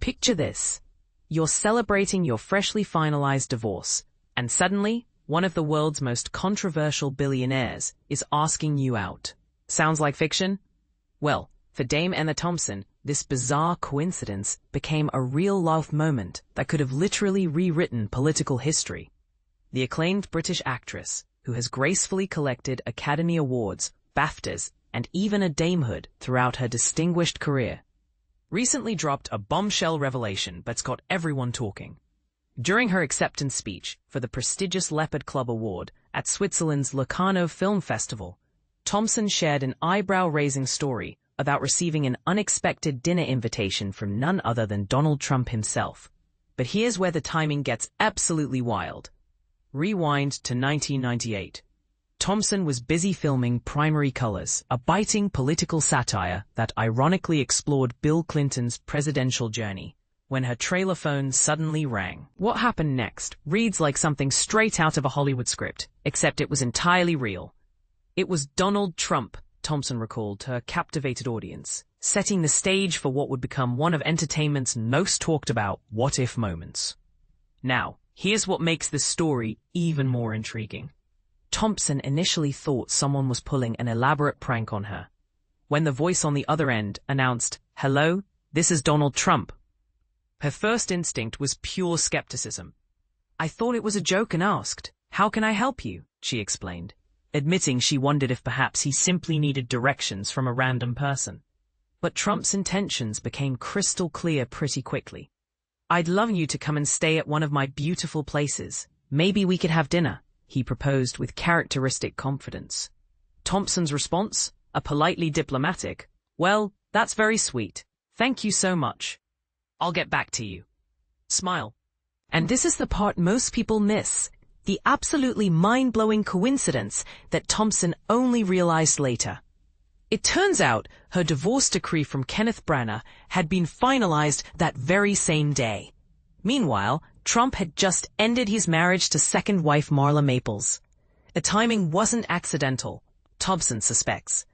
Picture this. You're celebrating your freshly finalized divorce, and suddenly, one of the world's most controversial billionaires is asking you out. Sounds like fiction? Well, for Dame Emma Thompson, this bizarre coincidence became a real-life moment that could have literally rewritten political history. The acclaimed British actress, who has gracefully collected Academy Awards, BAFTAs, and even a damehood throughout her distinguished career, recently dropped a bombshell revelation that's got everyone talking. During her acceptance speech for the prestigious Leopard Club Award at Switzerland's Locarno Film Festival, Thompson shared an eyebrow-raising story about receiving an unexpected dinner invitation from none other than Donald Trump himself. But here's where the timing gets absolutely wild. Rewind to 1998. Thompson was busy filming Primary Colors, a biting political satire that ironically explored Bill Clinton's presidential journey, when her trailer phone suddenly rang. What happened next reads like something straight out of a Hollywood script, except it was entirely real. It was Donald Trump, Thompson recalled to her captivated audience, setting the stage for what would become one of entertainment's most talked about what-if moments. Now, here's what makes this story even more intriguing. Thompson initially thought someone was pulling an elaborate prank on her. When the voice on the other end announced, "Hello, this is Donald Trump," her first instinct was pure skepticism. "I thought it was a joke and asked, 'How can I help you?'" she explained, admitting she wondered if perhaps he simply needed directions from a random person. But Trump's intentions became crystal clear pretty quickly. "I'd love you to come and stay at one of my beautiful places. Maybe we could have dinner," he proposed with characteristic confidence. Thompson's response, a politely diplomatic, "Well, that's very sweet. Thank you so much. I'll get back to you." Smile. And this is the part most people miss, the absolutely mind-blowing coincidence that Thompson only realized later. It turns out her divorce decree from Kenneth Branagh had been finalized that very same day. Meanwhile, Trump had just ended his marriage to second wife Marla Maples. The timing wasn't accidental, Thompson suspects.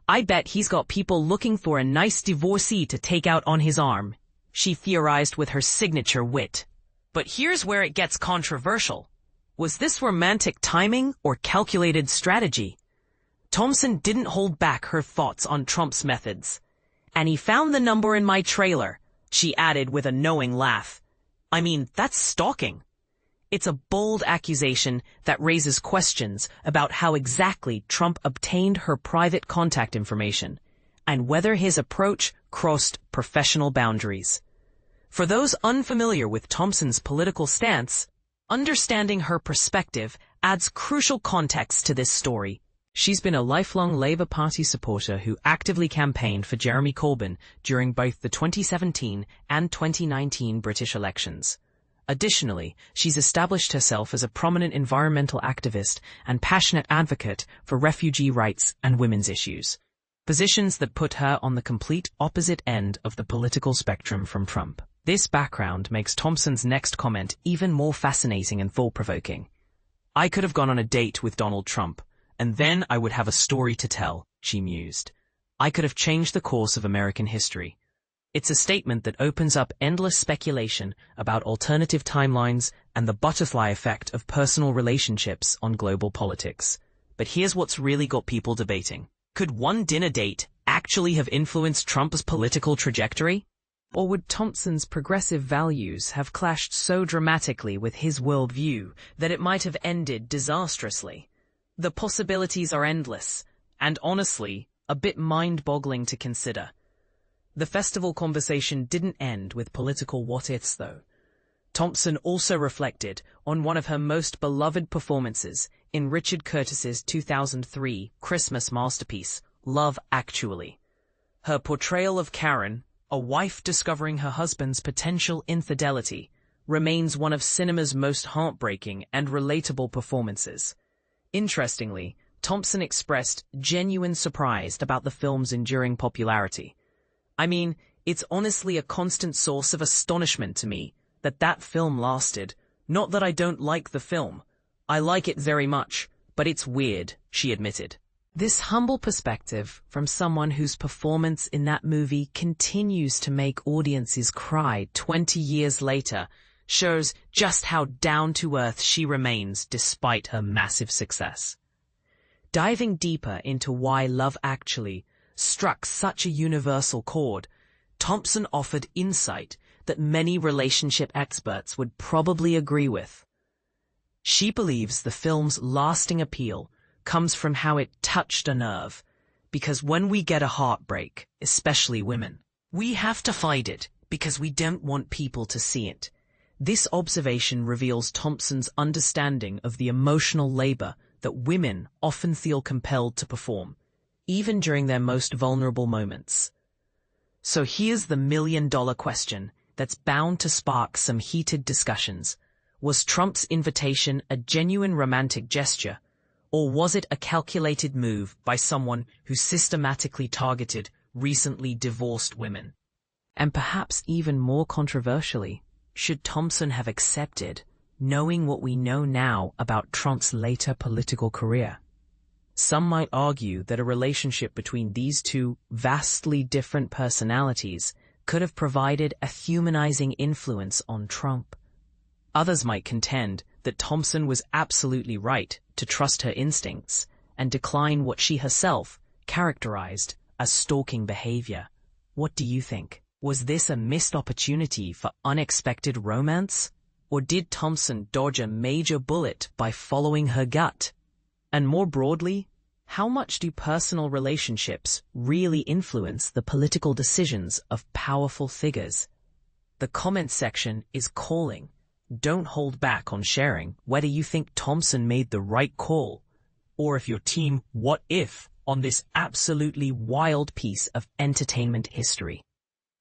"I bet he's got people looking for a nice divorcee to take out on his arm," she theorized with her signature wit. But here's where it gets controversial. Was this romantic timing or calculated strategy? Thompson didn't hold back her thoughts on Trump's methods. "And he found the number in my trailer," she added with a knowing laugh. I mean, that's stalking. It's a bold accusation that raises questions about how exactly Trump obtained her private contact information and whether his approach crossed professional boundaries. For those unfamiliar with Thompson's political stance, understanding her perspective adds crucial context to this story. She's been a lifelong Labour Party supporter who actively campaigned for Jeremy Corbyn during both the 2017 and 2019 British elections. Additionally, she's established herself as a prominent environmental activist and passionate advocate for refugee rights and women's issues, positions that put her on the complete opposite end of the political spectrum from Trump. This background makes Thompson's next comment even more fascinating and thought-provoking. "I could have gone on a date with Donald Trump, and then I would have a story to tell," she mused. "I could have changed the course of American history." It's a statement that opens up endless speculation about alternative timelines and the butterfly effect of personal relationships on global politics. But here's what's really got people debating. Could one dinner date actually have influenced Trump's political trajectory? Or would Thompson's progressive values have clashed so dramatically with his worldview that it might have ended disastrously? The possibilities are endless, and honestly, a bit mind-boggling to consider. The festival conversation didn't end with political what-ifs, though. Thompson also reflected on one of her most beloved performances in Richard Curtis's 2003 Christmas masterpiece, Love Actually. Her portrayal of Karen, a wife discovering her husband's potential infidelity, remains one of cinema's most heartbreaking and relatable performances. Interestingly, Thompson expressed genuine surprise about the film's enduring popularity. I mean, it's honestly a constant source of astonishment to me that film lasted. Not that I don't like the film. I like it very much, but it's weird, she admitted. This humble perspective from someone whose performance in that movie continues to make audiences cry 20 years later shows just how down-to-earth she remains despite her massive success. Diving deeper into why Love Actually struck such a universal chord, Thompson offered insight that many relationship experts would probably agree with. She believes the film's lasting appeal comes from how it touched a nerve, because when we get a heartbreak, especially women, we have to fight it because we don't want people to see it. This observation reveals Thompson's understanding of the emotional labor that women often feel compelled to perform, even during their most vulnerable moments. So here's the million-dollar question that's bound to spark some heated discussions. Was Trump's invitation a genuine romantic gesture, or was it a calculated move by someone who systematically targeted recently divorced women? And perhaps even more controversially, should Thompson have accepted, knowing what we know now about Trump's later political career? Some might argue that a relationship between these two vastly different personalities could have provided a humanizing influence on Trump. Others might contend that Thompson was absolutely right to trust her instincts and decline what she herself characterized as stalking behavior. What do you think? Was this a missed opportunity for unexpected romance? Or did Thompson dodge a major bullet by following her gut? And more broadly, how much do personal relationships really influence the political decisions of powerful figures? The comments section is calling. Don't hold back on sharing whether you think Thompson made the right call, or if your team what if on this absolutely wild piece of entertainment history.